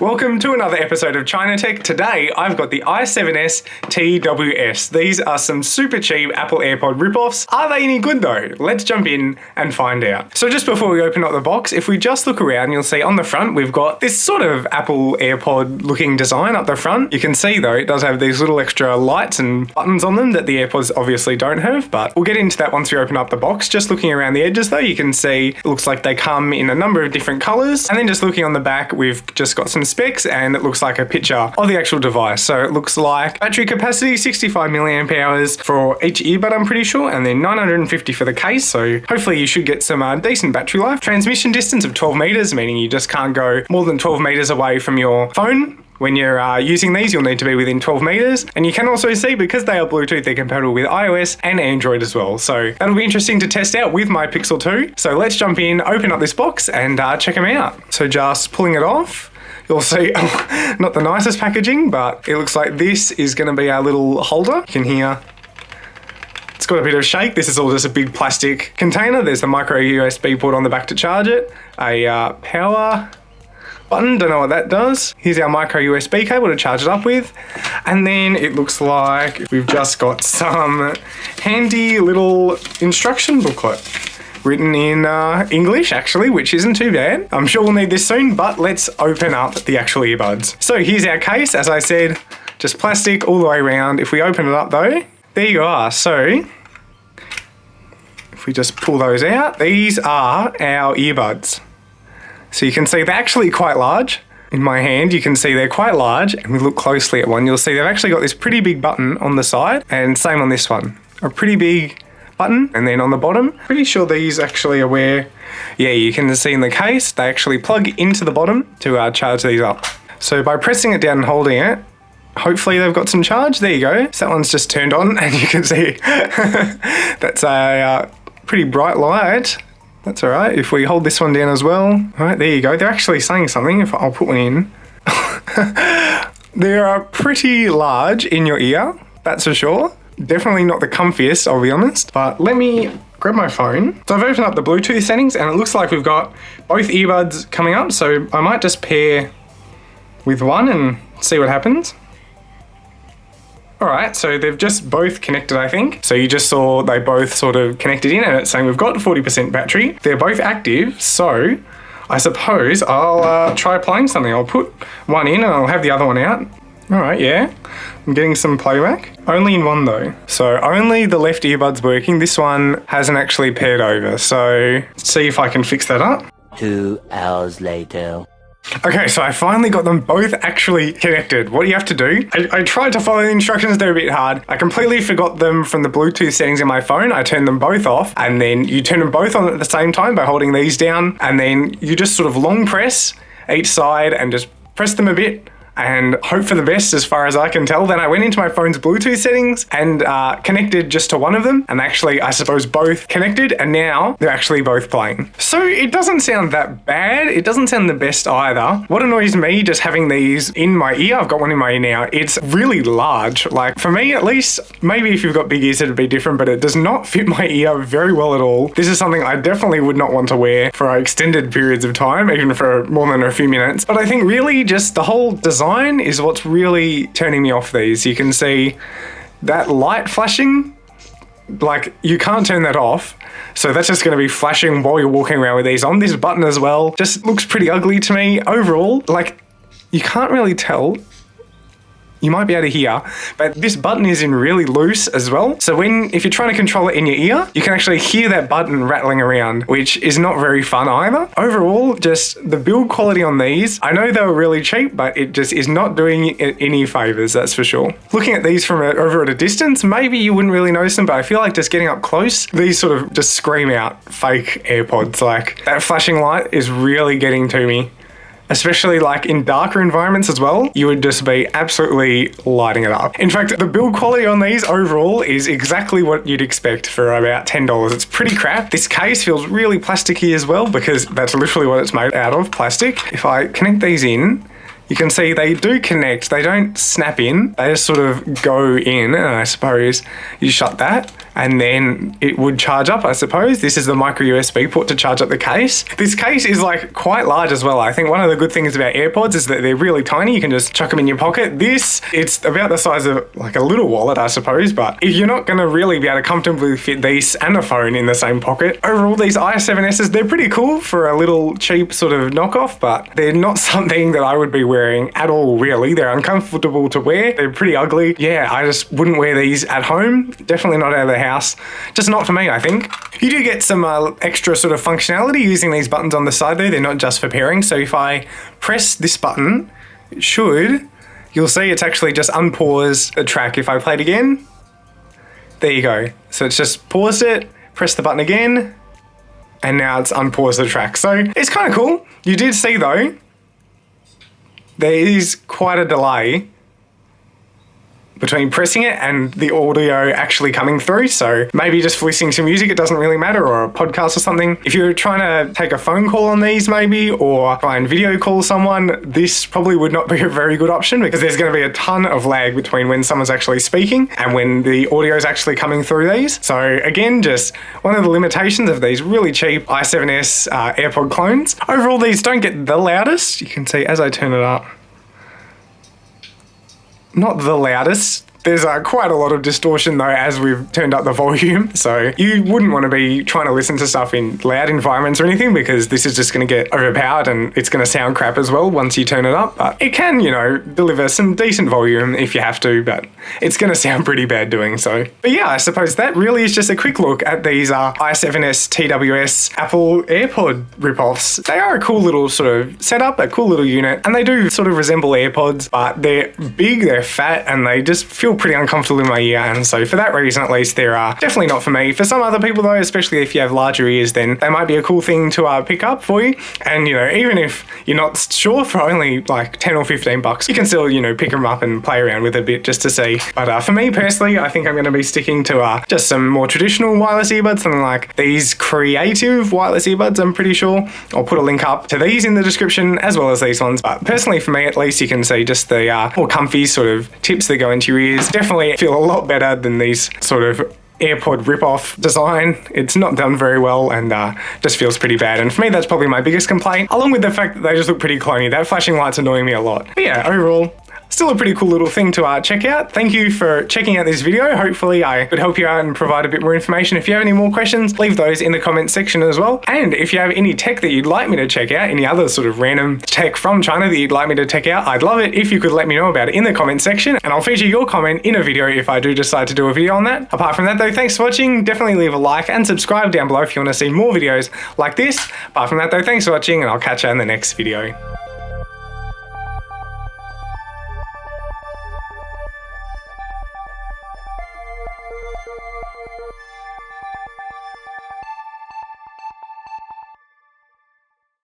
Welcome to another episode of ChinaTech. Today, I've got the i7S TWS. These are some super cheap Apple AirPod ripoffs. Are they any good though? Let's jump in and find out. So just before we open up the box, if we just look around, you'll see on the front, we've got this sort of Apple AirPod looking design up the front. You can see though, it does have these little extra lights and buttons on them that the AirPods obviously don't have, but we'll get into that once we open up the box. Just looking around the edges though, you can see it looks like they come in a number of different colors. And then just looking on the back, we've just got some specs and it looks like a picture of the actual device. So it looks like battery capacity 65 milliamp hours for each earbud, I'm pretty sure, and then 950 for the case. So hopefully you should get some decent battery life. Transmission distance of 12 meters, meaning you just can't go more than 12 meters away from your phone. When you're using these, you'll need to be within 12 meters. And you can also see, because they are Bluetooth, they're compatible with iOS and Android as well. So that'll be interesting to test out with my Pixel 2. So let's jump in, open up this box and check them out. So just pulling it off, you'll see not the nicest packaging, but it looks like this is going to be our little holder. You can hear it's got a bit of shake. This is all just a big plastic container. There's the micro USB port on the back to charge it. A power button, don't know what that does. Here's our micro USB cable to charge it up with. And then it looks like we've just got some handy little instruction booklet written in English actually, which isn't too bad. I'm sure we'll need this soon, but let's open up the actual earbuds. So here's our case, as I said, just plastic all the way around. If we open it up though, there you are. So if we just pull those out, these are our earbuds. So you can see they're actually quite large. In my hand, you can see they're quite large, and we look closely at one, you'll see they've actually got this pretty big button on the side, and same on this one. A pretty big button, and then on the bottom, pretty sure these actually are where, yeah, you can see in the case, they actually plug into the bottom to charge these up. So by pressing it down and holding it, hopefully they've got some charge. There you go. So that one's just turned on, and you can see that's a pretty bright light. That's all right. If we hold this one down as well, all right, there you go. They're actually saying something. If I'll put one in, they are pretty large in your ear, that's for sure. Definitely not the comfiest, I'll be honest, but let me grab my phone. So I've opened up the Bluetooth settings and it looks like we've got both earbuds coming up. So I might just pair with one and see what happens. All right, so they've just both connected, I think. So you just saw they both sort of connected in and it's saying we've got 40% battery. They're both active, so I suppose I'll try playing something. I'll put one in and I'll have the other one out. All right, yeah, I'm getting some playback. Only in one though. So only the left earbud's working. This one hasn't actually paired over. So let's see if I can fix that up. 2 hours later. Okay, so I finally got them both actually connected. What do you have to do? I tried to follow the instructions, they're a bit hard. I completely forgot them from the Bluetooth settings in my phone. I turned them both off and then you turn them both on at the same time by holding these down and then you just sort of long press each side and just press them a bit and hope for the best as far as I can tell. Then I went into my phone's Bluetooth settings and connected just to one of them and actually I suppose both connected and now they're actually both playing. So it doesn't sound that bad. It doesn't sound the best either. What annoys me just having these in my ear, I've got one in my ear now, it's really large. Like for me at least, maybe if you've got big ears it'd be different, but it does not fit my ear very well at all. This is something I definitely would not want to wear for extended periods of time, even for more than a few minutes. But I think really just the whole design is what's really turning me off these. You can see that light flashing, like you can't turn that off. So that's just going to be flashing while you're walking around with these on. This button as well just looks pretty ugly to me. Overall, like you can't really tell. You might be able to hear, but this button is in really loose as well. So if you're trying to control it in your ear, you can actually hear that button rattling around, which is not very fun either. Overall, just the build quality on these, I know they were really cheap, but it just is not doing it any favors, that's for sure. Looking at these from over at a distance, maybe you wouldn't really notice them, but I feel like just getting up close, these sort of just scream out fake AirPods. Like that flashing light is really getting to me. Especially like in darker environments as well, you would just be absolutely lighting it up. In fact, the build quality on these overall is exactly what you'd expect for about $10. It's pretty crap. This case feels really plasticky as well because that's literally what it's made out of, plastic. If I connect these in, you can see they do connect. They don't snap in. They just sort of go in, and I suppose you shut that and then it would charge up, I suppose. This is the micro USB port to charge up the case. This case is like quite large as well. I think one of the good things about AirPods is that they're really tiny. You can just chuck them in your pocket. This, it's about the size of like a little wallet, I suppose, but you're not going to really be able to comfortably fit these and a phone in the same pocket. Overall, these i7Ss, they're pretty cool for a little cheap sort of knockoff, but they're not something that I would be wearing at all, really. They're uncomfortable to wear. They're pretty ugly. Yeah, I just wouldn't wear these at home. Definitely not out of the house. Just not for me, I think. You do get some extra sort of functionality using these buttons on the side though. They're not just for pairing. So if I press this button, it should, you'll see it's actually just unpause the track. If I play it again, there you go. So it's just paused it, press the button again, and now it's unpaused the track. So it's kind of cool. You did see though, there is quite a delay between pressing it and the audio actually coming through. So maybe just for listening to music, it doesn't really matter, or a podcast or something. If you're trying to take a phone call on these maybe, or try and video call someone, this probably would not be a very good option because there's going to be a ton of lag between when someone's actually speaking and when the audio is actually coming through these. So again, just one of the limitations of these really cheap i7S AirPod clones. Overall, these don't get the loudest. You can see as I turn it up, not the loudest. There's quite a lot of distortion though as we've turned up the volume. So you wouldn't want to be trying to listen to stuff in loud environments or anything because this is just going to get overpowered and it's going to sound crap as well once you turn it up. But it can, you know, deliver some decent volume if you have to, but it's going to sound pretty bad doing so. But yeah, I suppose that really is just a quick look at these i7S TWS Apple AirPod ripoffs. They are a cool little sort of setup, a cool little unit, and they do sort of resemble AirPods, but they're big, they're fat, and they just feel pretty uncomfortable in my ear, and so for that reason at least they're definitely not for me. For some other people though, especially if you have larger ears, then they might be a cool thing to pick up for you. And you know, even if you're not sure, for only like 10 or 15 bucks, you can still, you know, pick them up and play around with a bit just to see. But for me personally, I think I'm going to be sticking to just some more traditional wireless earbuds, something like these creative wireless earbuds. I'm pretty sure I'll put a link up to these in the description as well as these ones. But personally for me at least, you can see just the more comfy sort of tips that go into your ears definitely feel a lot better than these sort of AirPod rip-off design. It's not done very well and just feels pretty bad. And for me, that's probably my biggest complaint, along with the fact that they just look pretty cloney. That flashing light's annoying me a lot. But yeah, overall, still a pretty cool little thing to check out. Thank you for checking out this video. Hopefully I could help you out and provide a bit more information. If you have any more questions, leave those in the comment section as well. And if you have any tech that you'd like me to check out, any other sort of random tech from China that you'd like me to check out, I'd love it if you could let me know about it in the comment section, and I'll feature your comment in a video if I do decide to do a video on that. Apart from that though, thanks for watching. Definitely leave a like and subscribe down below if you want to see more videos like this. Apart from that though, thanks for watching, and I'll catch you in the next video.